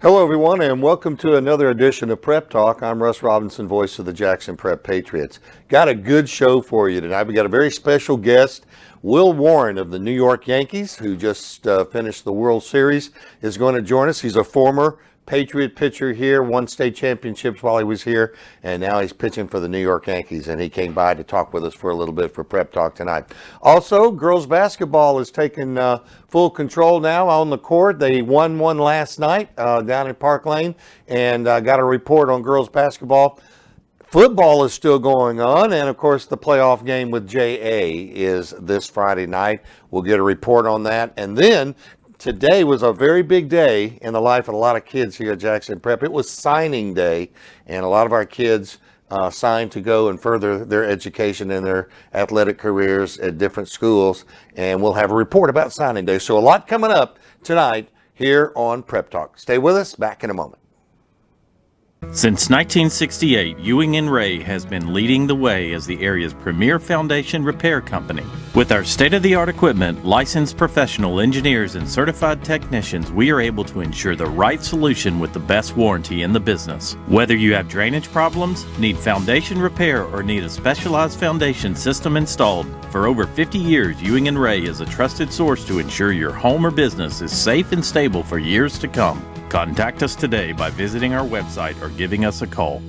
Hello, everyone, and welcome to another edition of Prep Talk. I'm Russ Robinson, voice of the Jackson Prep Patriots. Got a good show for you tonight. We got a very special guest. Will Warren of the New York Yankees, who just finished the World Series, is going to join us. He's a former Patriot pitcher here, won state championships while he was here, and now he's pitching for the New York Yankees, and he came by to talk with us for a little bit for Prep Talk tonight. Also, girls basketball is taking full control now on the court. They won one last night down in Park Lane, and got a report on girls basketball. Football is still going on, and of course the playoff game with JA is this Friday night. We'll get a report on that. And then today was a very big day in the life of a lot of kids here at Jackson Prep. It was signing day, and a lot of our kids signed to go and further their education and their athletic careers at different schools. And we'll have a report about signing day. So a lot coming up tonight here on Prep Talk. Stay with us. Back in a moment. Since 1968, Ewing & Ray has been leading the way as the area's premier foundation repair company. With our state-of-the-art equipment, licensed professional engineers, and certified technicians, we are able to ensure the right solution with the best warranty in the business. Whether you have drainage problems, need foundation repair, or need a specialized foundation system installed, for over 50 years, Ewing & Ray is a trusted source to ensure your home or business is safe and stable for years to come. Contact us today by visiting our website or giving us a call.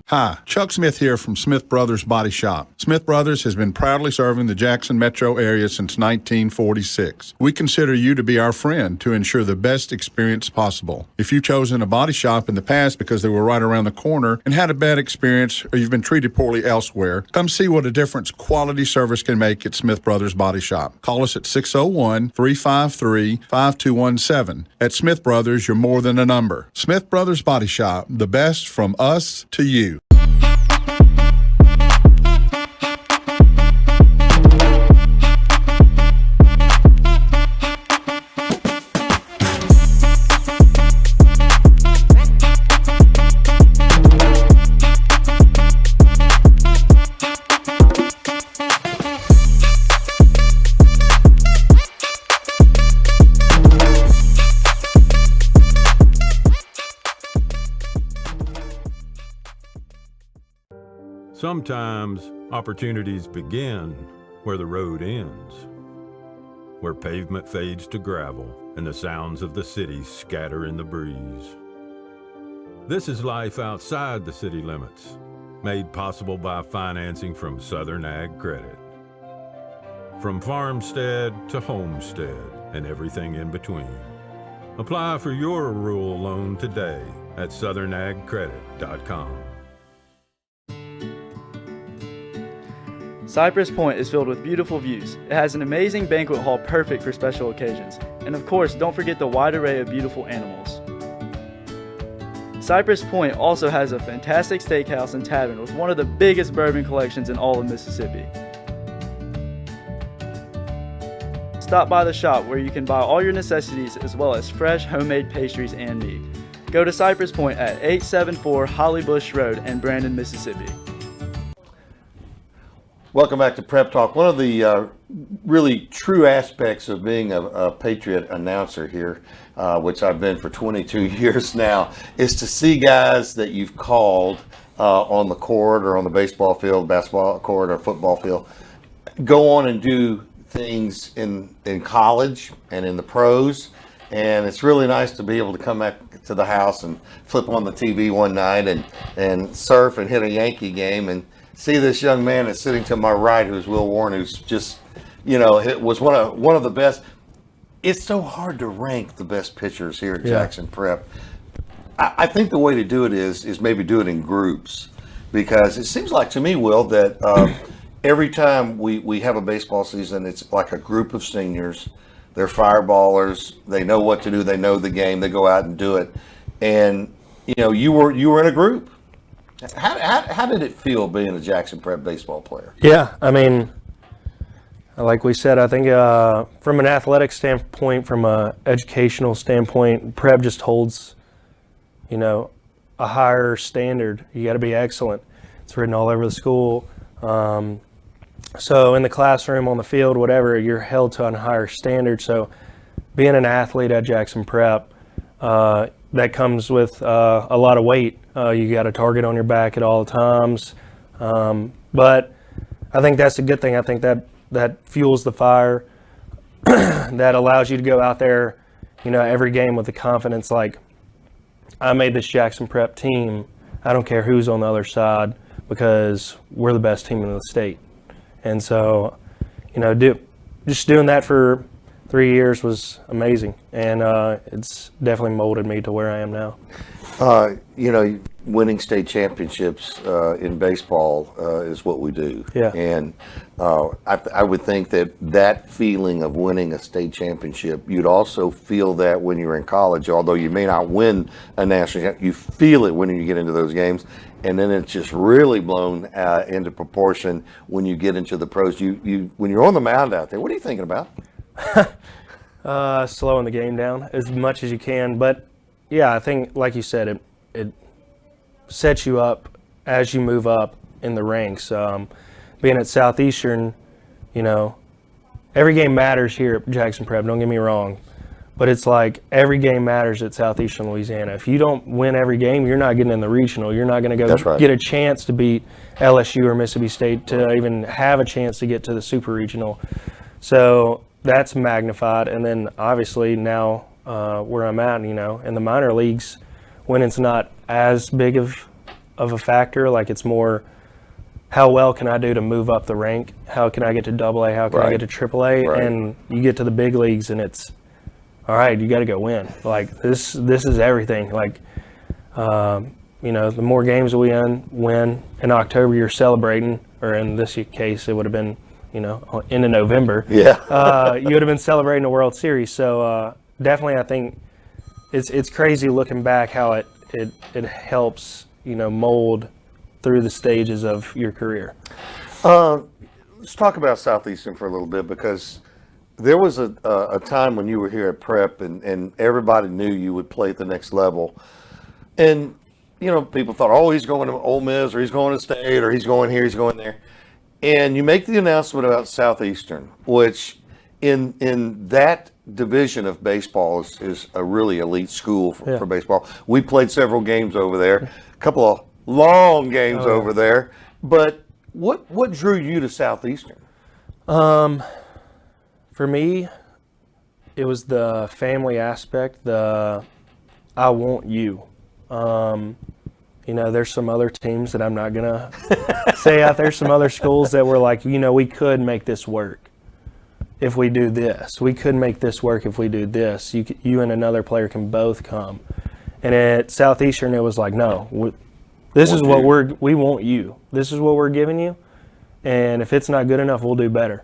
Hi, Chuck Smith here from Smith Brothers Body Shop. Smith Brothers has been proudly serving the Jackson metro area since 1946. We consider you to be our friend to ensure the best experience possible. If you've chosen a body shop in the past because they were right around the corner and had a bad experience, or you've been treated poorly elsewhere, come see what a difference quality service can make at Smith Brothers Body Shop. Call us at 601-353-5217. At Smith Brothers, you're more than a number. Smith Brothers Body Shop, the best from us to you. Sometimes opportunities begin where the road ends, where pavement fades to gravel and the sounds of the city scatter in the breeze. This is life outside the city limits, made possible by financing from Southern Ag Credit. From farmstead to homestead and everything in between. Apply for your rural loan today at southernagcredit.com. Cypress Point is filled with beautiful views. It has an amazing banquet hall perfect for special occasions. And of course, don't forget the wide array of beautiful animals. Cypress Point also has a fantastic steakhouse and tavern with one of the biggest bourbon collections in all of Mississippi. Stop by the shop where you can buy all your necessities as well as fresh homemade pastries and meat. Go to Cypress Point at 874 Holly Bush Road in Brandon, Mississippi. Welcome back to Prep Talk. One of the really true aspects of being a Patriot announcer here, which I've been for 22 years now, is to see guys that you've called on the court or on the baseball field, basketball court or football field, go on and do things in college and in the pros. And it's really nice to be able to come back to the house and flip on the TV one night and surf and hit a Yankee game and see this young man that's sitting to my right, who's Will Warren, who's just, was one of the best. It's so hard to rank the best pitchers here at Jackson Prep. I think the way to do it is maybe do it in groups, because it seems like to me, Will, that every time we have a baseball season, it's like a group of seniors. They're fireballers. They know what to do. They know the game. They go out and do it. And you were in a group. How did it feel being a Jackson Prep baseball player? Yeah, I mean, like we said, I think from an athletic standpoint, from an educational standpoint, Prep just holds, a higher standard. You got to be excellent. It's written all over the school. So in the classroom, on the field, whatever, you're held to a higher standard. So being an athlete at Jackson Prep, that comes with a lot of weight. You got a target on your back at all times. But I think that's a good thing. I think that fuels the fire, that allows you to go out there, every game with the confidence like, I made this Jackson Prep team. I don't care who's on the other side because we're the best team in the state. And so, just doing that for 3 years was amazing. And it's definitely molded me to where I am now. Winning state championships in baseball is what we do. Yeah. And I would think that feeling of winning a state championship, you'd also feel that when you're in college, although you may not win a national championship, you feel it when you get into those games. And then it's just really blown into proportion when you get into the pros. When you're on the mound out there, what are you thinking about? Slowing the game down as much as you can. But yeah, I think, like you said, it sets you up as you move up in the ranks. Being at Southeastern, every game matters here at Jackson Prep, don't get me wrong. But it's like every game matters at Southeastern Louisiana. If you don't win every game, you're not getting in the regional. You're not going to go get a chance to beat LSU or Mississippi State to even have a chance to get to the super regional. So that's magnified. And then obviously now where I'm at, in the minor leagues, winning's not as big of a factor. Like, it's more, how well can I do to move up the rank? How can I get to AA? How can I get to AAA? Right. And you get to the big leagues and it's, all right, you got to go win. Like, this is everything. Like, the more games we win in October, you're celebrating, or in this case, it would have been, into November. Yeah. You would have been celebrating the World Series. So definitely, I think it's crazy looking back how it helps, mold through the stages of your career. Let's talk about Southeastern for a little bit, because there was a time when you were here at Prep and everybody knew you would play at the next level. And, people thought, oh, he's going to Ole Miss, or he's going to State, or he's going here, he's going there. And you make the announcement about Southeastern, which in that division of baseball is a really elite school for baseball. We played several games over there, a couple of long games over there. But what drew you to Southeastern? For me, it was the family aspect, I want you. There's some other teams that I'm not going to say out there, some other schools that were like, we could make this work if we do this. We could make this work if we do this. You and another player can both come. And at Southeastern, it was like, no, this is what we want you. This is what we're giving you. And if it's not good enough, we'll do better.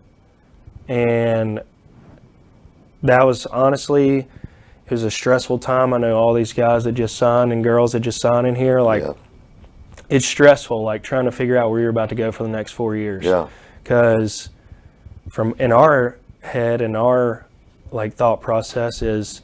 And that was honestly, it was a stressful time. I know all these guys that just signed and girls that just signed in here. Like, it's stressful, like trying to figure out where you're about to go for the next 4 years. Yeah. Because in our head and our thought process is,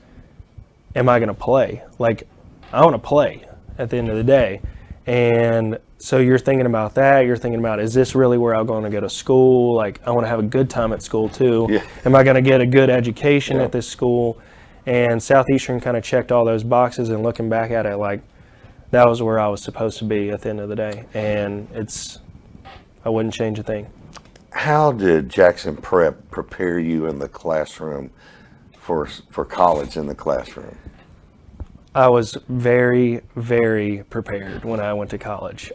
am I going to play? Like, I want to play at the end of the day. And so you're thinking about that. You're thinking about, is this really where I'm going to go to school? Like, I want to have a good time at school too. Yeah. Am I going to get a good education at this school? And Southeastern kind of checked all those boxes, and looking back at it, like, that was where I was supposed to be at the end of the day. And I wouldn't change a thing. How did Jackson Prep prepare you in the classroom for college in the classroom? I was very, very prepared when I went to college.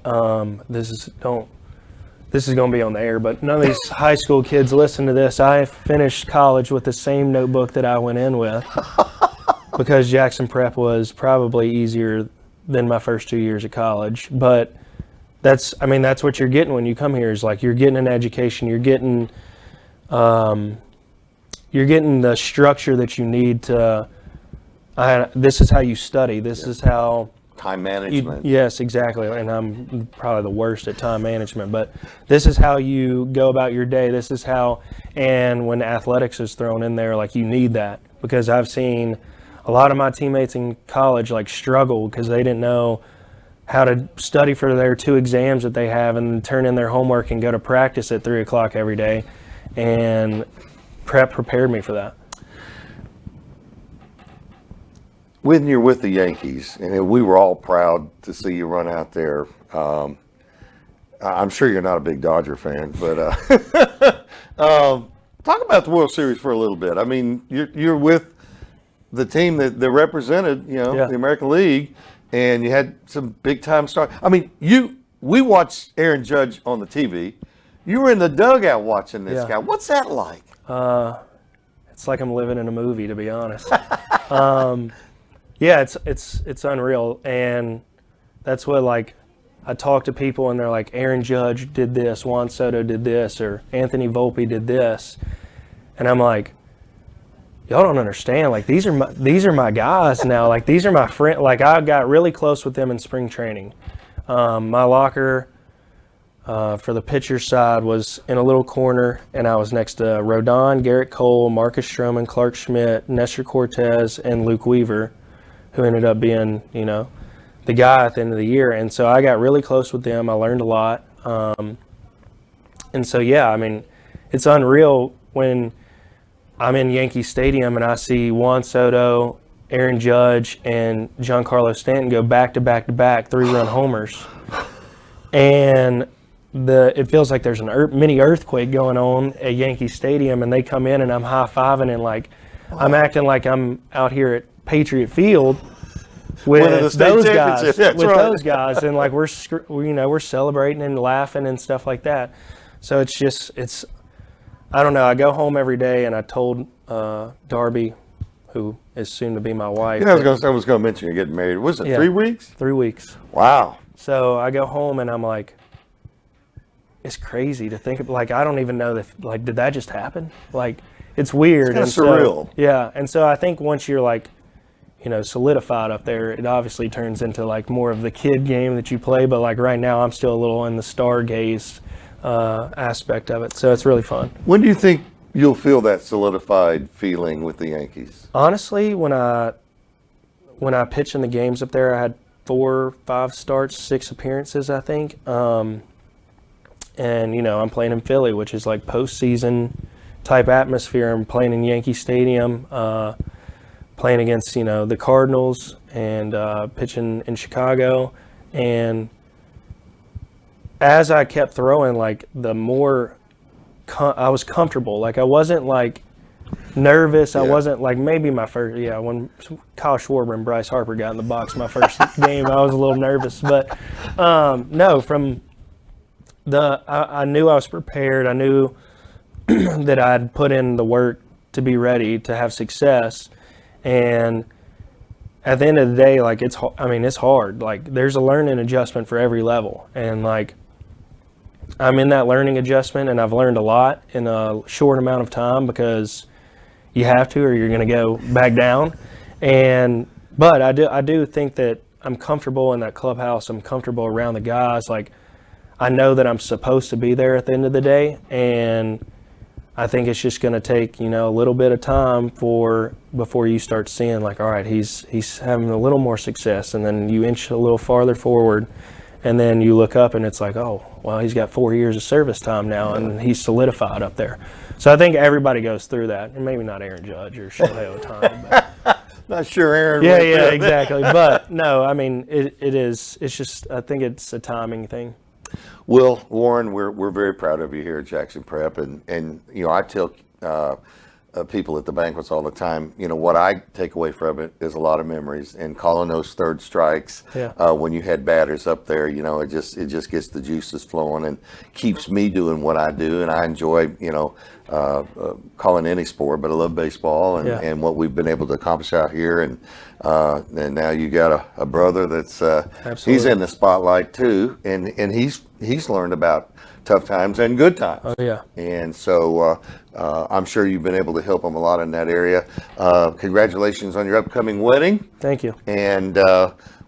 This is going to be on the air, but none of these high school kids listen to this. I finished college with the same notebook that I went in with, because Jackson Prep was probably easier than my first 2 years of college. But that's what you're getting when you come here, is like, you're getting an education, you're getting the structure that you need to. This is how you study. This is how Time management. Yes, exactly. And I'm probably the worst at time management, but this is how you go about your day. This is how, and when athletics is thrown in there, like, you need that, because I've seen a lot of my teammates in college struggle because they didn't know how to study for their 2 exams that they have, and turn in their homework and go to practice at 3 o'clock every day. And Prep prepared me for that. when you're with the Yankees, and we were all proud to see you run out there. I'm sure you're not a big Dodger fan, but talk about the World Series for a little bit. I mean, you're with the team that represented, Yeah. the American League, and you had some big time stars. I mean, we watched Aaron Judge on the TV. You were in the dugout watching this Yeah. guy. What's that like? It's like I'm living in a movie, to be honest. Yeah, it's unreal, and that's what, like, I talk to people and they're like, Aaron Judge did this, Juan Soto did this, or Anthony Volpe did this, and I'm like, y'all don't understand. Like, these are my guys now. Like, these are my friends. Like, I got really close with them in spring training. My locker for the pitcher side was in a little corner, and I was next to Rodon, Garrett Cole, Marcus Stroman, Clark Schmidt, Nestor Cortez, and Luke Weaver, who ended up being, the guy at the end of the year. And so I got really close with them. I learned a lot. And so, yeah, I mean, it's unreal when I'm in Yankee Stadium and I see Juan Soto, Aaron Judge, and Giancarlo Stanton go back to back to back 3-run homers. And it feels like there's a mini earthquake going on at Yankee Stadium, and they come in and I'm high-fiving and, like, I'm acting like I'm out here at Patriot Field with those guys, those guys, and like we're celebrating and laughing and stuff like that. So it's I don't know. I go home every day, and I told Darby, who is soon to be my wife. I was going to mention you're getting married. Was it 3 weeks? 3 weeks. Wow. So I go home and I'm like, it's crazy to think of. Like, I don't even know if, like, did that just happen? Like, it's weird. It's kind of surreal. Yeah, and so I think once you're, like, solidified up there, it obviously turns into, like, more of the kid game that you play. But, like, right now I'm still a little in the stargaze aspect of it. So it's really fun. When do you think you'll feel that solidified feeling with the Yankees? Honestly, when I pitch in the games up there, I had 4 or 5 starts, 6 appearances, I think. And, I'm playing in Philly, which is like postseason type atmosphere. I'm playing in Yankee Stadium, playing against, the Cardinals, and pitching in Chicago. And as I kept throwing, like, the more I was comfortable. Like, I wasn't, like, nervous. I wasn't, like, maybe my first, when Kyle Schwarber and Bryce Harper got in the box my first game, I was a little nervous. But, no, from I knew I was prepared. I knew that I'd put in the work to be ready to have success. And at the end of the day, like, it's hard. Like, there's a learning adjustment for every level. And, like, I'm in that learning adjustment, and I've learned a lot in a short amount of time, because you have to, or you're going to go back down. But I do think that I'm comfortable in that clubhouse. I'm comfortable around the guys. Like, I know that I'm supposed to be there at the end of the day, and I think it's just going to take, a little bit of time before you start seeing, like, all right, he's having a little more success, and then you inch a little farther forward, and then you look up and it's like, oh, well, he's got 4 years of service time now, and he's solidified up there. So I think everybody goes through that, and maybe not Aaron Judge or Shohei Ohtani. But Not sure Aaron. yeah, exactly. But no, I mean, it is. It's just, I think it's a timing thing. Will, Warren, we're very proud of you here at Jackson Prep, and I tell people at the banquets all the time, what I take away from it is a lot of memories, and calling those third strikes when you had batters up there, it just gets the juices flowing and keeps me doing what I do. And I enjoy calling any sport, but I love baseball and what we've been able to accomplish out here. And now you got a brother that's he's in the spotlight too, and he's learned about tough times and good times. Oh yeah. And so I'm sure you've been able to help him a lot in that area. Congratulations on your upcoming wedding. Thank you. And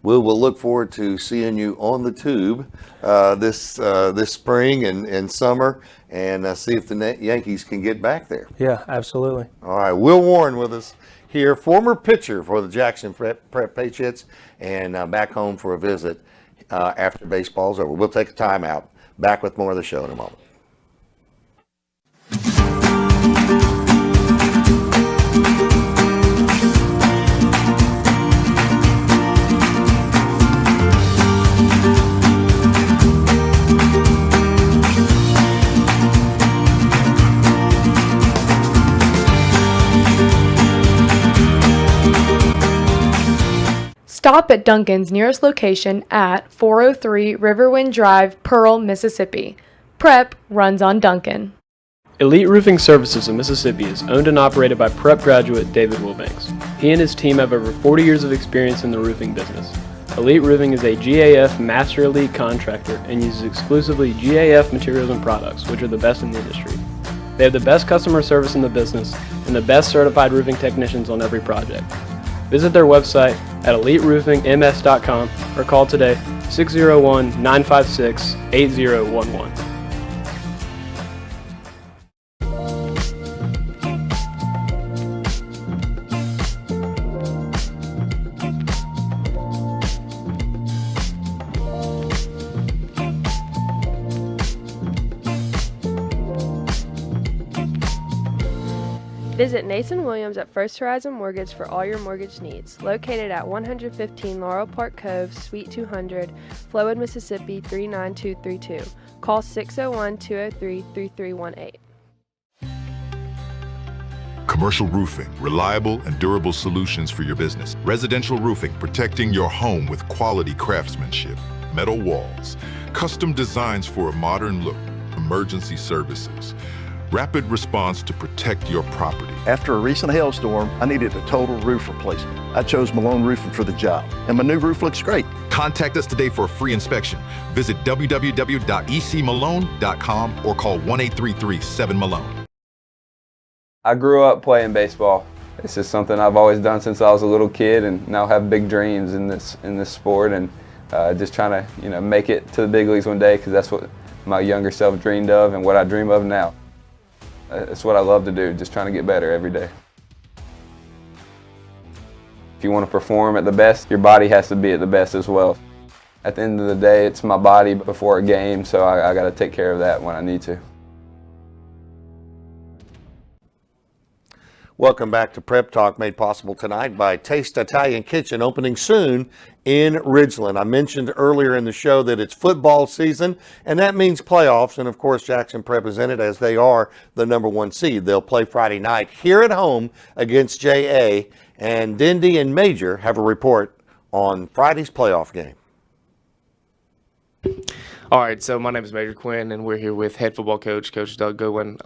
we'll look forward to seeing you on the tube this spring and summer, and see if the Yankees can get back there. Yeah, absolutely. All right, Will Warren with us here, former pitcher for the Jackson Prep Patriots, and back home for a visit after baseball's over. We'll take a timeout. Back with more of the show in a moment. Stop at Duncan's nearest location at 403 Riverwind Drive, Pearl, Mississippi. Prep runs on Duncan. Elite Roofing Services of Mississippi is owned and operated by Prep graduate David Wilbanks. He and his team have over 40 years of experience in the roofing business. Elite Roofing is a GAF Master Elite contractor and uses exclusively GAF materials and products, which are the best in the industry. They have the best customer service in the business and the best certified roofing technicians on every project. Visit their website at eliteroofingms.com or call today 601-956-8011. Visit Nathan Williams at First Horizon Mortgage for all your mortgage needs. Located at 115 Laurel Park Cove, Suite 200, Flowood, Mississippi 39232. Call 601-203-3318. Commercial roofing, reliable and durable solutions for your business. Residential roofing, protecting your home with quality craftsmanship. Metal walls, custom designs for a modern look. Emergency services. Rapid response to protect your property. After a recent hailstorm, I needed a total roof replacement. I chose Malone Roofing for the job, and my new roof looks great. Contact us today for a free inspection. Visit www.ecmalone.com or call 1-833-7-MALONE. I grew up playing baseball. It's just something I've always done since I was a little kid, and now have big dreams in this sport, and just trying to make it to the big leagues one day, because that's what my younger self dreamed of and what I dream of now. It's what I love to do, just trying to get better every day. If you want to perform at the best, your body has to be at the best as well. At the end of the day, it's my body before a game, so I got to take care of that when I need to. Welcome back to Prep Talk, made possible tonight by Taste Italian Kitchen, opening soon in Ridgeland. I mentioned earlier in the show that it's football season, and that means playoffs. And of course, Jackson Prep is in it, as they are the #1 seed. They'll play Friday night here at home against JA, and Dindy and Major have a report on Friday's playoff game. All right, so my name is Major Quinn, and we're here with head football coach, Coach Doug Goodwin.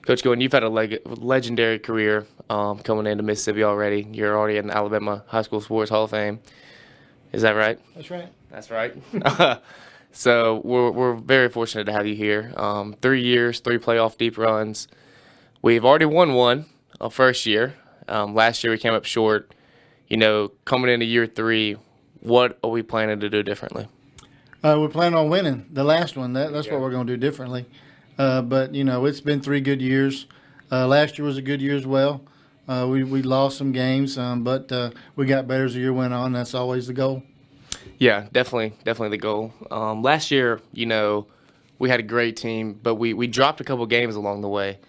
Coach Goodwin, you've had a legendary career coming into Mississippi already. You're already in the Alabama High School Sports Hall of Fame. Is that right? That's right. That's right. So we're very fortunate to have you here. 3 years, 3 playoff deep runs. We've already won one first year. Last year we came up short. Coming into year 3, what are we planning to do differently? We're planning on winning the last one. That's what we're going to do differently. But it's been 3 good years. Last year was a good year as well. We lost some games, but we got better as the year went on. That's always the goal. Yeah, definitely the goal. Last year, we had a great team, but we dropped a couple games along the way.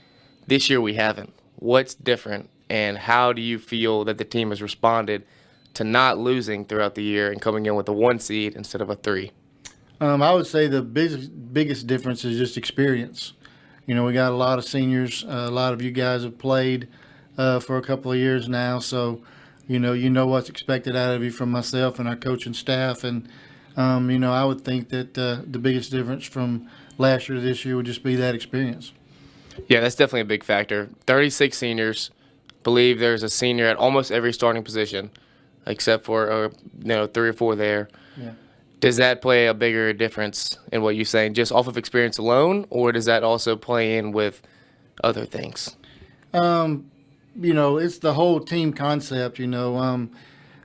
This year we haven't. What's different, and how do you feel that the team has responded to not losing throughout the year and coming in with a 1 seed instead of a 3? I would say the biggest difference is just experience. We got a lot of seniors. A lot of you guys have played for a couple of years now, so you know what's expected out of you from myself and our coaching staff. And I would think that the biggest difference from last year to this year would just be that experience. Yeah, that's definitely a big factor. 36 seniors. Believe there's a senior at almost every starting position, except for 3 or 4 there. Yeah. Does that play a bigger difference in what you're saying, just off of experience alone, or does that also play in with other things? It's the whole team concept. The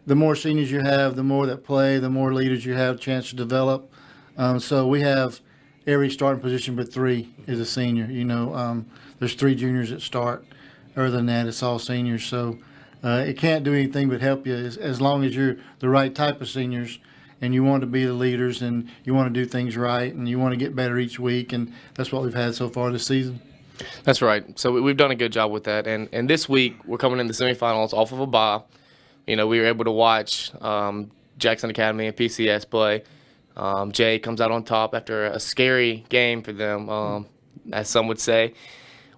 more seniors you have, the more that play, the more leaders you have a chance to develop. So we have every starting position but 3 is a senior. There's 3 juniors that start. Other than that, it's all seniors. So it can't do anything but help you as long as you're the right type of seniors. And you want to be the leaders, and you want to do things right, and you want to get better each week, and that's what we've had so far this season. That's right. So we've done a good job with that. And this week, we're coming in the semifinals off of a bye. We were able to watch Jackson Academy and PCS play. Jay comes out on top after a scary game for them, as some would say.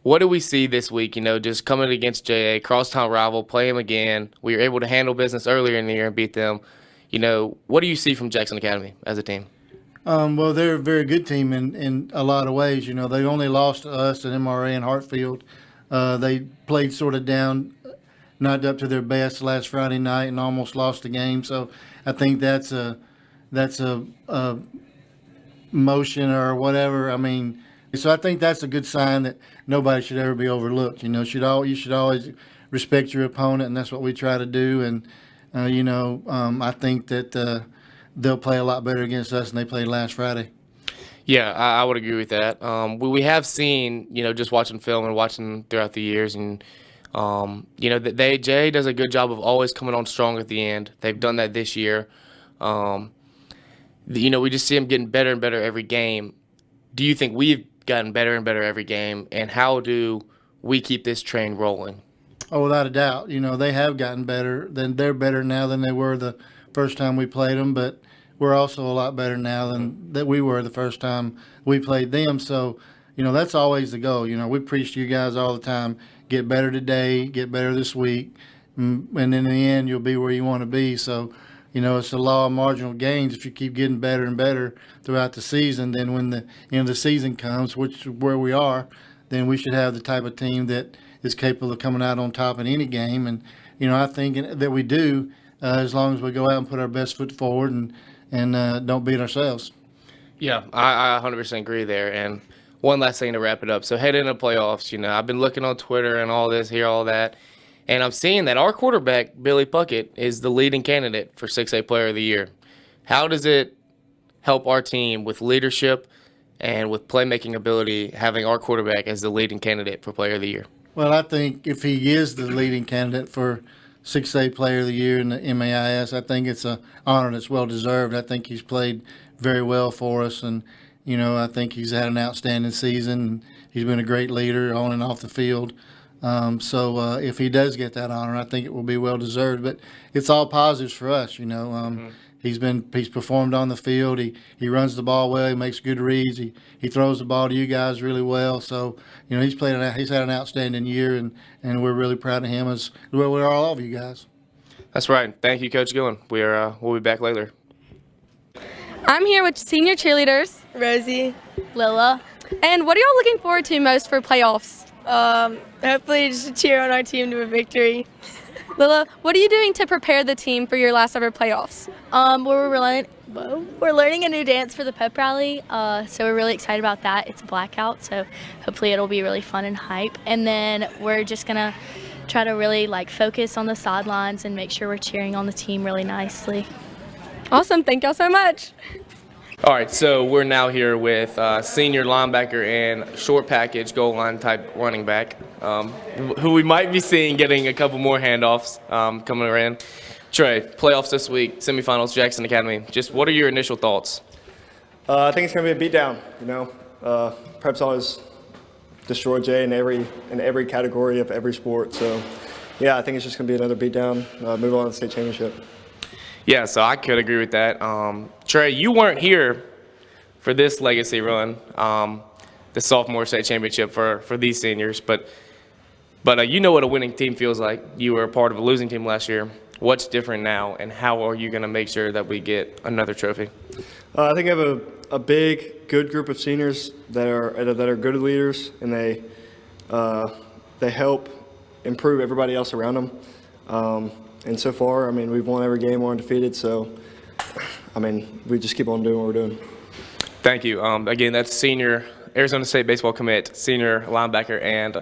What do we see this week? Just coming against JA, crosstown rival, play them again. We were able to handle business earlier in the year and beat them. What do you see from Jackson Academy as a team? Well, they're a very good team in a lot of ways. They only lost to us at MRA and Hartfield. They played sort of down, not up to their best last Friday night, and almost lost the game. So I think that's a motion or whatever. So I think that's a good sign that nobody should ever be overlooked. You should always respect your opponent, and that's what we try to do. And I think that they'll play a lot better against us than they played last Friday. Yeah, I would agree with that. We have seen, just watching film and watching throughout the years, and JA does a good job of always coming on strong at the end. They've done that this year. We just see them getting better and better every game. Do you think we've gotten better and better every game, and how do we keep this train rolling? Oh, without a doubt. They have gotten better. They're better now than they were the first time we played them, but we're also a lot better now than that we were the first time we played them. So, that's always the goal. We preach to you guys all the time, get better today, get better this week, and in the end, you'll be where you want to be. So, it's the law of marginal gains. If you keep getting better and better throughout the season, then when the end of the season comes, which is where we are, then we should have the type of team that is capable of coming out on top in any game. And, I think that we do, as long as we go out and put our best foot forward and don't beat ourselves. Yeah, I 100% agree there. And one last thing to wrap it up. So heading into playoffs, I've been looking on Twitter and all this, all that, and I'm seeing that our quarterback, Billy Puckett, is the leading candidate for 6A Player of the Year. How does it help our team with leadership and with playmaking ability, having our quarterback as the leading candidate for Player of the Year? Well, I think if he is the leading candidate for 6A Player of the Year in the MAIS, I think it's an honor that's well-deserved. I think he's played very well for us, and, I think he's had an outstanding season. He's been a great leader on and off the field. So if he does get that honor, I think it will be well-deserved. But it's all positives for us, He's performed on the field. He runs the ball well. He makes good reads. He throws the ball to you guys really well. So he's had an outstanding year, and we're really proud of him as well. We're all of you guys. That's right. Thank you, Coach Gillen. We'll be back later. I'm here with senior cheerleaders Rosie, Lila. And what are y'all looking forward to most for playoffs? Hopefully just to cheer on our team to a victory. Lila, what are you doing to prepare the team for your last ever playoffs? We're learning a new dance for the pep rally, so we're really excited about that. It's a blackout, so hopefully it'll be really fun and hype. And then we're just gonna try to really focus on the sidelines and make sure we're cheering on the team really nicely. Awesome, thank y'all so much. All right, so we're now here with senior linebacker and short package goal line type running back, who we might be seeing getting a couple more handoffs coming around. Trey, playoffs this week, semifinals, Jackson Academy. Just what are your initial thoughts? I think it's going to be a beatdown. Prep's always destroyed Jay in every category of every sport. So, yeah, I think it's just going to be another beatdown. Move on to the state championship. Yeah, so I could agree with that. Trey, you weren't here for this legacy run, the sophomore state championship for these seniors, but you know what a winning team feels like. You were a part of a losing team last year. What's different now, and how are you going to make sure that we get another trophy? I think I have a big, good group of seniors that are good leaders, and they help improve everybody else around them. And so far, we've won every game, we're undefeated, so, we just keep on doing what we're doing. Thank you. Again, that's senior Arizona State baseball commit, senior linebacker, and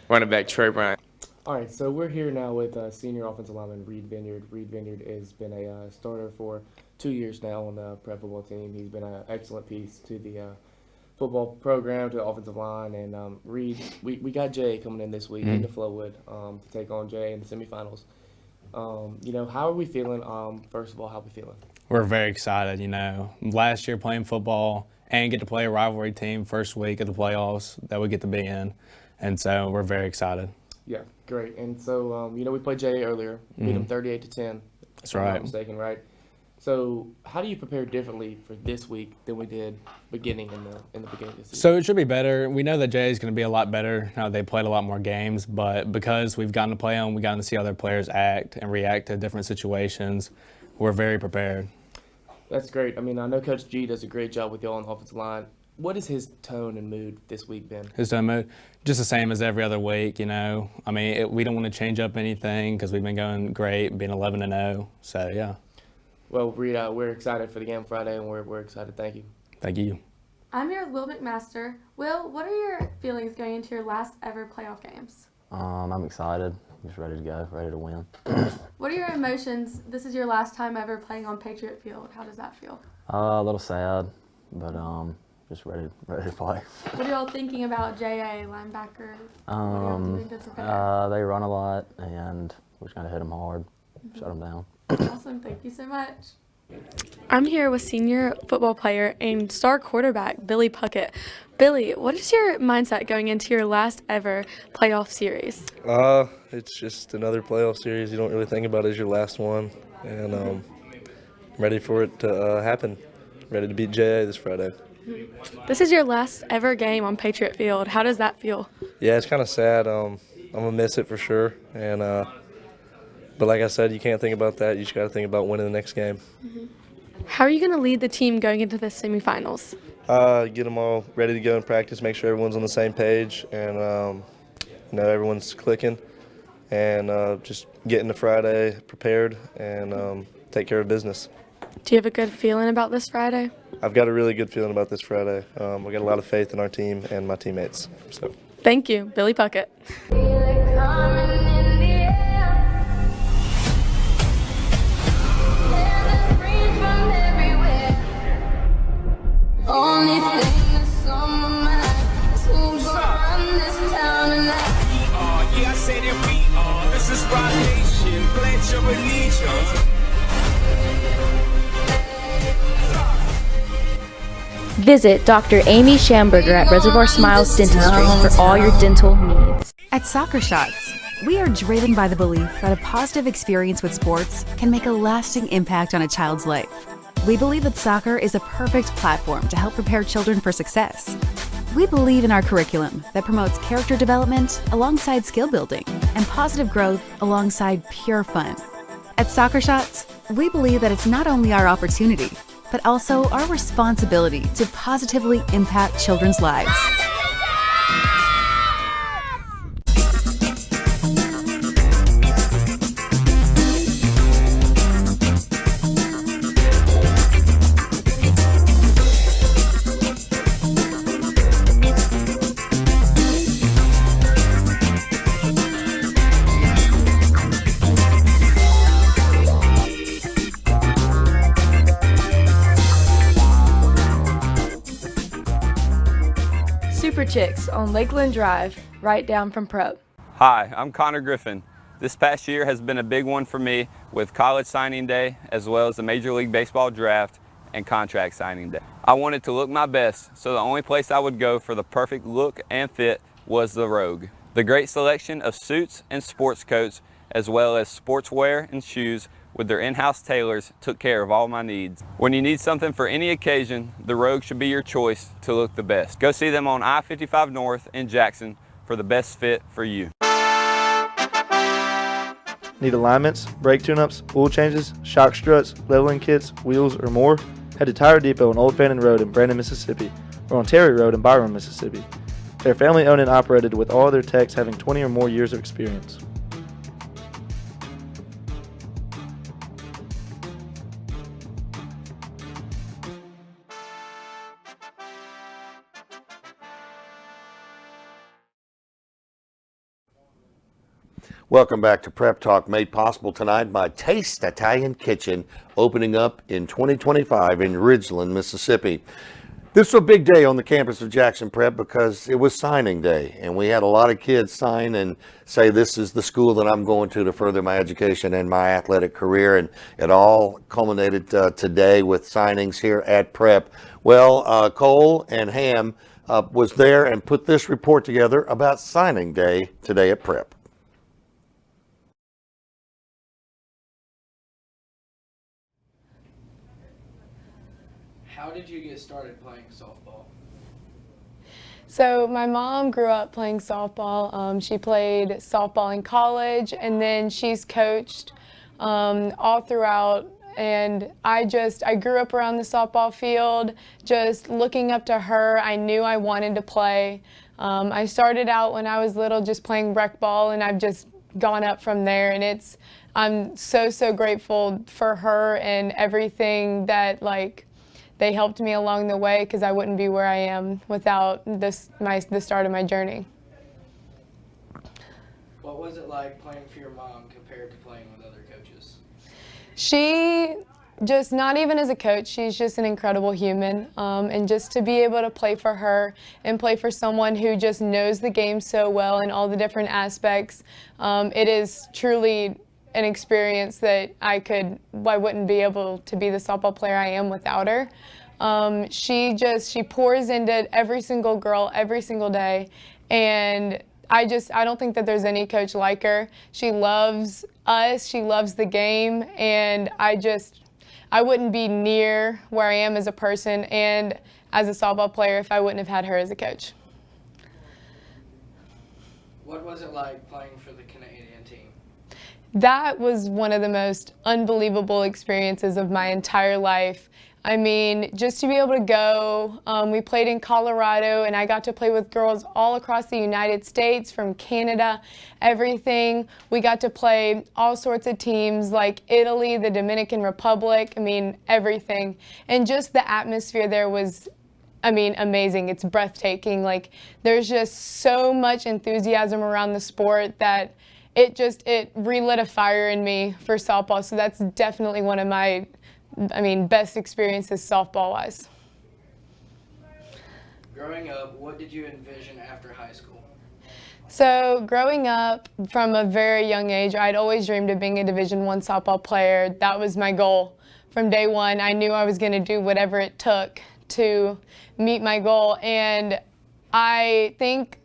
running back Trey Bryant. All right, so we're here now with senior offensive lineman Reed Vineyard. Reed Vineyard has been a starter for 2 years now on the prep football team. He's been an excellent piece to the football program, to the offensive line. And Reed, we got Jay coming in this week into Flowood to take on Jay in the semifinals. How are we feeling? First of all, how are we feeling? We're very excited. Last year playing football and get to play a rivalry team first week of the playoffs that we get to be in. And so we're very excited. Yeah, great. And so, we played Jay earlier, beat him 38-10. That's if I'm right. not mistaken, right? So how do you prepare differently for this week than we did beginning in the beginning of the season? So it should be better. We know that Jay is going to be a lot better now that they played a lot more games, but because we've gotten to play them, we've gotten to see other players act and react to different situations, we're very prepared. That's great. I mean, I know Coach G does a great job with y'all on the offensive line. What has his tone and mood this week been? His tone mood, just the same as every other week, you know. I mean, we don't want to change up anything because we've been going great, being 11-0. So, yeah. Well, Reed, we're excited for the game Friday, and we're excited. Thank you. Thank you. I'm here with Will McMaster. Will, what are your feelings going into your last ever playoff games? I'm excited. Just ready to go, ready to win. What are your emotions? This is your last time ever playing on Patriot Field. How does that feel? A little sad, but just ready to play. What are y'all thinking about JA, linebacker? What are y'all doing to prepare? They run a lot, and we're just going to hit them hard, shut them down. Awesome. Thank you so much. I'm here with senior football player and star quarterback Billy Puckett. Billy, what is your mindset going into your last ever playoff series? It's just another playoff series. You don't really think about it as your last one, and I'm ready for it to happen. Ready to beat JA this Friday. This is your last ever game on Patriot Field. How does that feel? Yeah, it's kind of sad. I'm gonna miss it for sure, and but like I said, you can't think about that. You just got to think about winning the next game. How are you going to lead the team going into the semifinals? Get them all ready to go in practice. Make sure everyone's on the same page, and everyone's clicking, and just get into Friday prepared and take care of business. Do you have a good feeling about this Friday? I've got a really good feeling about this Friday. I got a lot of faith in our team and my teammates. So. Thank you, Billy Puckett. Only thing that's on my mind is who's gonna run this town tonight. Yeah, I say that we are. This is Rock Nation. Pledge your allegiance. Visit Dr. Amy Schamberger at Reservoir Smiles Dentistry for all your dental needs. At Soccer Shots, we are driven by the belief that a positive experience with sports can make a lasting impact on a child's life. We believe that soccer is a perfect platform to help prepare children for success. We believe in our curriculum that promotes character development alongside skill building and positive growth alongside pure fun. At Soccer Shots, we believe that it's not only our opportunity, but also our responsibility to positively impact children's lives. Super Chicks on Lakeland Drive, right down from Prep. Hi, I'm Connor Griffin. This past year has been a big one for me with college signing day as well as the Major League Baseball draft and contract signing day. I wanted to look my best, so the only place I would go for the perfect look and fit was the Rogue. The great selection of suits and sports coats as well as sportswear and shoes with their in-house tailors took care of all my needs. When you need something for any occasion, the Rogue should be your choice to look the best. Go see them on I-55 North in Jackson for the best fit for you. Need alignments, brake tune-ups, oil changes, shock struts, leveling kits, wheels, or more? Head to Tire Depot on Old Fannin Road in Brandon, Mississippi, or on Terry Road in Byron, Mississippi. They're family owned and operated with all their techs having 20 or more years of experience. Welcome back to Prep Talk, made possible tonight by Taste Italian Kitchen, opening up in 2025 in Ridgeland, Mississippi. This was a big day on the campus of Jackson Prep because it was signing day, and we had a lot of kids sign and say, this is the school that I'm going to further my education and my athletic career, and it all culminated today with signings here at Prep. Well, Cole and Ham was there and put this report together about signing day today at Prep. How did you get started playing softball? So my mom grew up playing softball. She played softball in college, and then she's coached all throughout. And I grew up around the softball field, just looking up to her. I knew I wanted to play. I started out when I was little just playing rec ball, and I've just gone up from there. And I'm so grateful for her and everything that they helped me along the way, because I wouldn't be where I am without the start of my journey. What was it like playing for your mom compared to playing with other coaches? She just, not even as a coach, she's just an incredible human. And just to be able to play for her and play for someone who just knows the game so well and all the different aspects, it is truly an experience that I wouldn't be able to be the softball player I am without her. She pours into every single girl every single day, and I don't think that there's any coach like her. She loves us, she loves the game, and I wouldn't be near where I am as a person and as a softball player if I wouldn't have had her as a coach. What was it like playing for the Canadian team? That was one of the most unbelievable experiences of my entire life. I mean, just to be able to go, we played in Colorado, and I got to play with girls all across the United States, from Canada, everything. We got to play all sorts of teams like Italy, the Dominican Republic, I mean, everything. And just the atmosphere there was, amazing. It's breathtaking. There's just so much enthusiasm around the sport that it relit a fire in me for softball. So that's definitely one of my best experiences softball-wise. Growing up, what did you envision after high school? So growing up from a very young age, I'd always dreamed of being a Division I softball player. That was my goal. From day one, I knew I was going to do whatever it took to meet my goal. And I think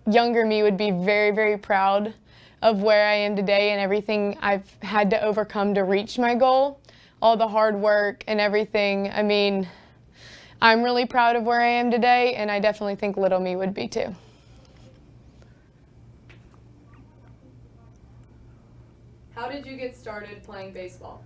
younger me would be very, very proud of where I am today and everything I've had to overcome to reach my goal. All the hard work and everything. I'm really proud of where I am today, and I definitely think little me would be too. How did you get started playing baseball?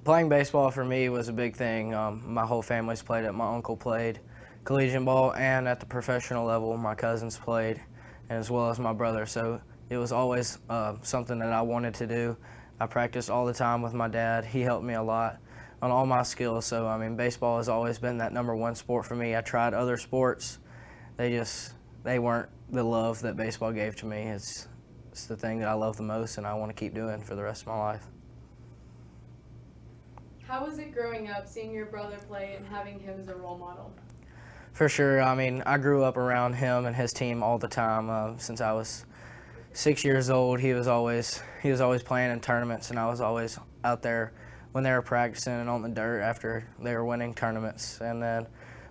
Playing baseball for me was a big thing. My whole family's played it. My uncle played collegiate ball, and at the professional level, my cousins played, and as well as my brother. So it was always something that I wanted to do. I practiced all the time with my dad. He helped me a lot on all my skills. So, baseball has always been that #1 sport for me. I tried other sports. They weren't the love that baseball gave to me. It's the thing that I love the most, and I want to keep doing for the rest of my life. How was it growing up, seeing your brother play and having him as a role model? For sure. I grew up around him and his team all the time. Since I was 6 years old, he was always playing in tournaments, and I was always out there when they were practicing and on the dirt after they were winning tournaments. And then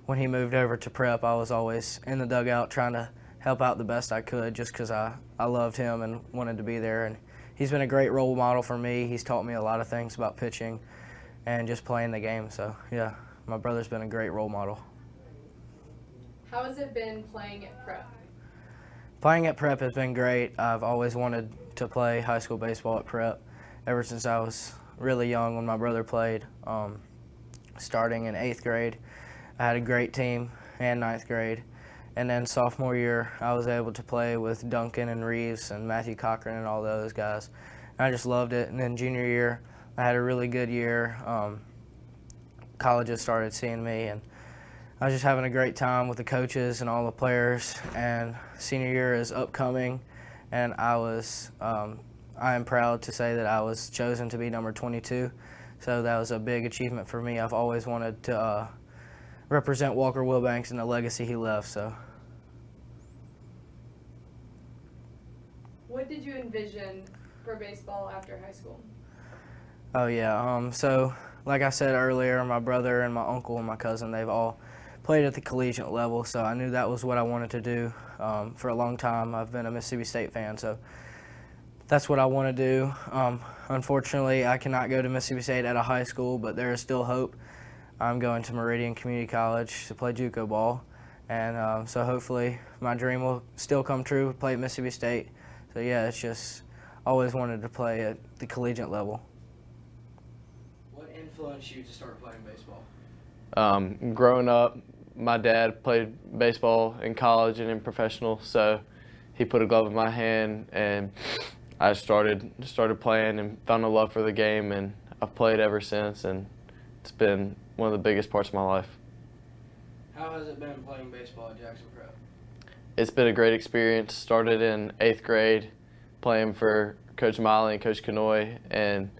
when he moved over to prep, I was always in the dugout trying to help out the best I could, just because I loved him and wanted to be there. And he's been a great role model for me. He's taught me a lot of things about pitching and just playing the game. So yeah, my brother's been a great role model. How has it been playing at prep? Playing at prep has been great. I've always wanted to play high school baseball at prep ever since I was really young when my brother played. Starting in 8th grade, I had a great team, and 9th grade. And then sophomore year, I was able to play with Duncan and Reeves and Matthew Cochran and all those guys. And I just loved it. And then junior year, I had a really good year. Colleges started seeing me, and I was just having a great time with the coaches and all the players. And senior year is upcoming, and I am proud to say that I was chosen to be number 22. So that was a big achievement for me. I've always wanted to represent Walker Wilbanks and the legacy he left. So. What did you envision for baseball after high school? Oh yeah, so like I said earlier, my brother and my uncle and my cousin, they've all played at the collegiate level, so I knew that was what I wanted to do. For a long time, I've been a Mississippi State fan, so that's what I want to do. Unfortunately, I cannot go to Mississippi State at a high school, but there is still hope. I'm going to Meridian Community College to play JUCO ball. And so hopefully my dream will still come true, play at Mississippi State. So yeah, it's just always wanted to play at the collegiate level. What influenced you to start playing baseball? Growing up, my dad played baseball in college and in professional, so he put a glove in my hand, and I started playing and found a love for the game, and I've played ever since, and it's been one of the biggest parts of my life. How has it been playing baseball at Jackson Prep? It's been a great experience. Started in 8th grade playing for Coach Miley and Coach Kanoy, and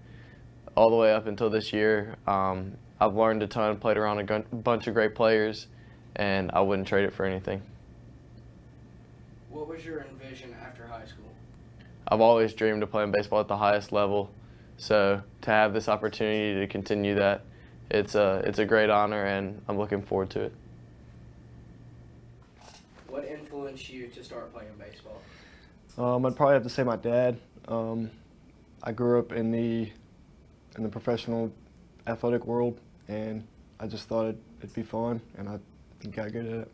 all the way up until this year. I've learned a ton, played around a bunch of great players, and I wouldn't trade it for anything. What was your envision after high school? I've always dreamed of playing baseball at the highest level, so to have this opportunity to continue that, it's a great honor, and I'm looking forward to it. What influenced you to start playing baseball? I'd probably have to say my dad. I grew up in the professional athletic world, and I just thought it'd be fun, and I got good at it.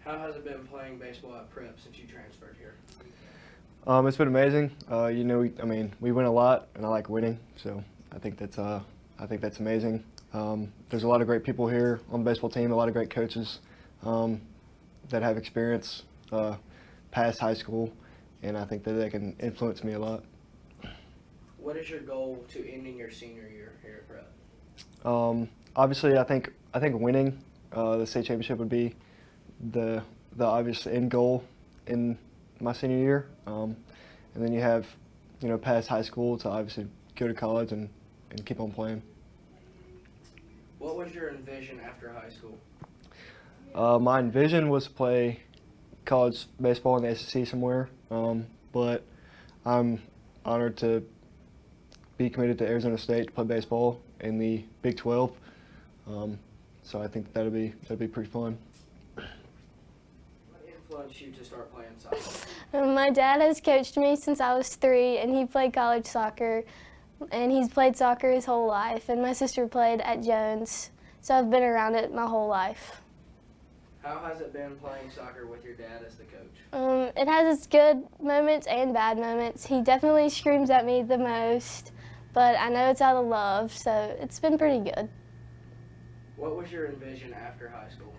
How has it been playing baseball at Prep since you transferred here? It's been amazing. We win a lot, and I like winning, so I think that's amazing. There's a lot of great people here on the baseball team, a lot of great coaches that have experience past high school, and I think that they can influence me a lot. What is your goal to ending your senior year here at Prep? Obviously, I think winning the state championship would be the obvious end goal in my senior year, and then you have past high school to obviously go to college and keep on playing. What was your envision after high school? My envision was to play college baseball in the SEC somewhere, but I'm honored to be committed to Arizona State to play baseball in the Big 12. So I think that'd be pretty fun. What influenced you to start playing soccer? My dad has coached me since I was 3, and he played college soccer, and he's played soccer his whole life, and my sister played at Jones, so I've been around it my whole life. How has it been playing soccer with your dad as the coach? It has its good moments and bad moments. He definitely screams at me the most, but I know it's out of love, so it's been pretty good. What was your envision after high school?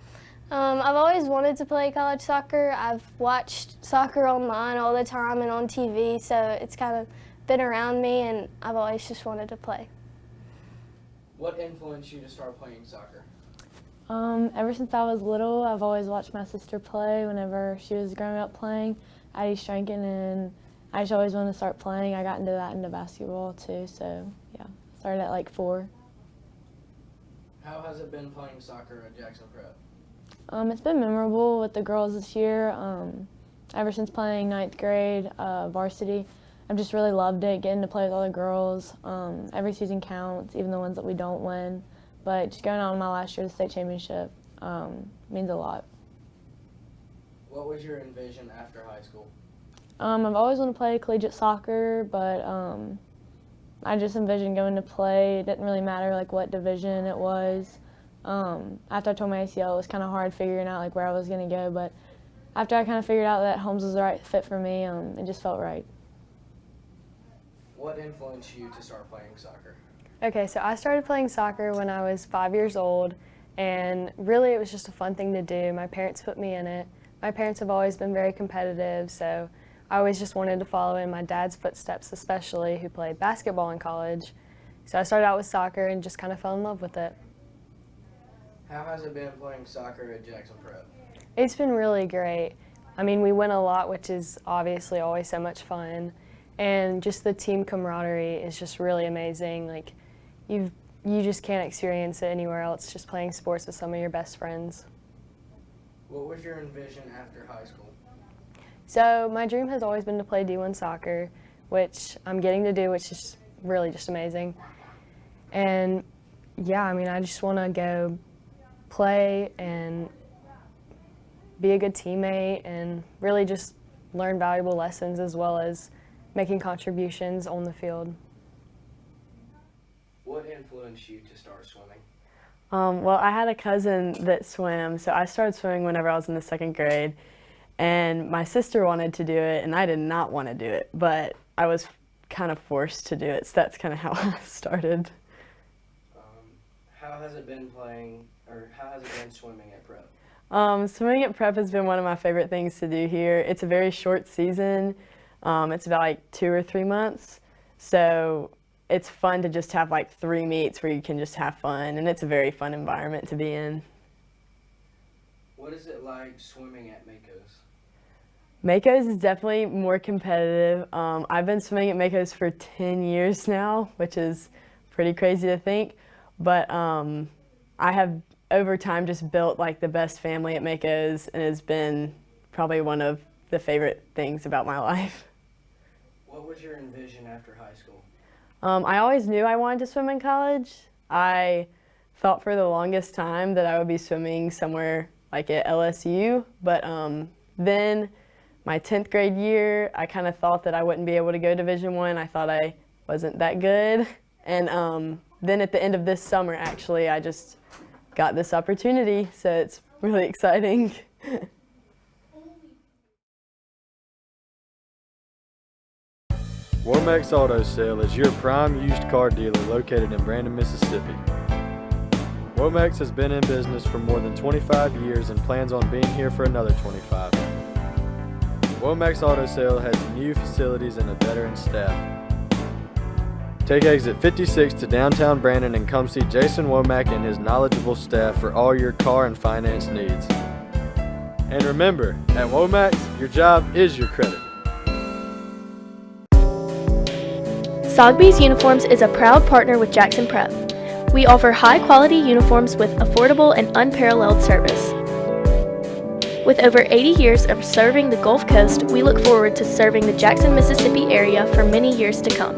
I've always wanted to play college soccer. I've watched soccer online all the time and on TV, so it's kind of been around me, and I've always just wanted to play. What influenced you to start playing soccer? Ever since I was little, I've always watched my sister play whenever she was growing up playing at East Rankin, and I just always wanted to start playing. I got into basketball too, so yeah, started at like 4. How has it been playing soccer at Jackson Prep? It's been memorable with the girls this year. Ever since playing 9th grade varsity, I've just really loved it, getting to play with all the girls. Every season counts, even the ones that we don't win. But just going on my last year of the state championship means a lot. What was your envision after high school? I've always wanted to play collegiate soccer, but I just envisioned going to play. It didn't really matter like what division it was. After I tore my ACL, it was kind of hard figuring out like where I was going to go. But after I kind of figured out that Holmes was the right fit for me, it just felt right. What influenced you to start playing soccer? Okay, so I started playing soccer when I was 5 years old, and really it was just a fun thing to do. My parents put me in it. My parents have always been very competitive, so I always just wanted to follow in my dad's footsteps, especially, who played basketball in college. So I started out with soccer and just kind of fell in love with it. How has it been playing soccer at Jackson Prep? It's been really great. I mean, we win a lot, which is obviously always so much fun. And just the team camaraderie is just really amazing. Like, you just can't experience it anywhere else, just playing sports with some of your best friends. What was your envision after high school? So my dream has always been to play D1 soccer, which I'm getting to do, which is really just amazing. And yeah, I mean, I just want to go play and be a good teammate and really just learn valuable lessons as well as making contributions on the field. What influenced you to start swimming? Well, I had a cousin that swam, so I started swimming whenever I was in the 2nd grade, and my sister wanted to do it, and I did not want to do it, but I was kind of forced to do it, so that's kind of how I started. How has it been how has it been swimming at Prep? Swimming at Prep has been one of my favorite things to do here. It's a very short season. It's about like 2 or 3 months, so it's fun to just have like 3 meets where you can just have fun, and it's a very fun environment to be in. What is it like swimming at Maco's? Maco's is definitely more competitive. I've been swimming at Maco's for 10 years now, which is pretty crazy to think, but I have over time just built like the best family at Maco's, and it's been probably one of the favorite things about my life. What was your envision after high school? I always knew I wanted to swim in college. I thought for the longest time that I would be swimming somewhere like at LSU, but then my 10th grade year, I kind of thought that I wouldn't be able to go Division I. I thought I wasn't that good, and then at the end of this summer, actually, I just got this opportunity, so it's really exciting. Womack's Auto Sale is your prime used car dealer located in Brandon, Mississippi. Womack's has been in business for more than 25 years and plans on being here for another 25. Womack's Auto Sale has new facilities and a veteran staff. Take exit 56 to downtown Brandon and come see Jason Womack and his knowledgeable staff for all your car and finance needs. And remember, at Womack's, your job is your credit. Sogby's Uniforms is a proud partner with Jackson Prep. We offer high-quality uniforms with affordable and unparalleled service. With over 80 years of serving the Gulf Coast, we look forward to serving the Jackson, Mississippi area for many years to come.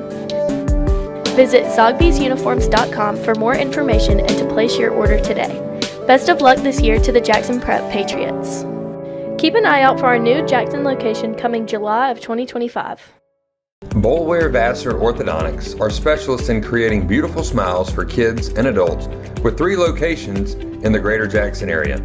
Visit Sogby'sUniforms.com for more information and to place your order today. Best of luck this year to the Jackson Prep Patriots. Keep an eye out for our new Jackson location coming July of 2025. Boulware Vassar Orthodontics are specialists in creating beautiful smiles for kids and adults with 3 locations in the greater Jackson area.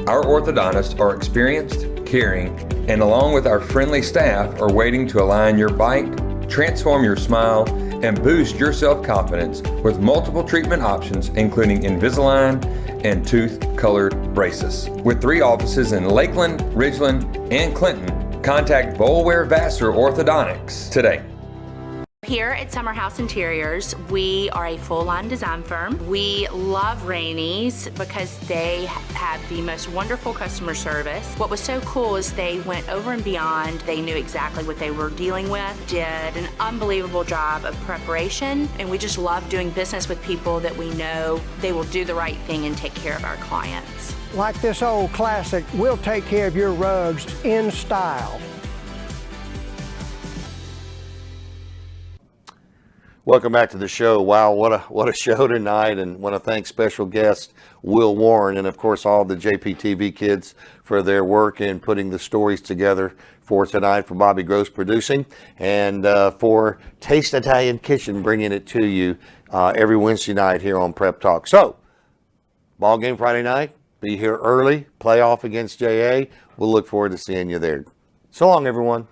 Our orthodontists are experienced, caring, and along with our friendly staff are waiting to align your bite, transform your smile, and boost your self-confidence with multiple treatment options including Invisalign and tooth-colored braces. With 3 offices in Lakeland, Ridgeland, and Clinton, contact Boulware Vassar Orthodontics today. Here at Summer House Interiors, we are a full-line design firm. We love Rainey's because they have the most wonderful customer service. What was so cool is they went over and beyond. They knew exactly what they were dealing with, did an unbelievable job of preparation, and we just love doing business with people that we know they will do the right thing and take care of our clients. Like this old classic, we'll take care of your rugs in style. Welcome back to the show. Wow, what a show tonight, and want to thank special guest Will Warren and of course all the JPTV kids for their work in putting the stories together for tonight, for Bobby Gross producing, and for Taste Italian Kitchen bringing it to you every Wednesday night here on Prep Talk. So, ball game Friday night, be here early, playoff against JA. We'll look forward to seeing you there. So long, everyone.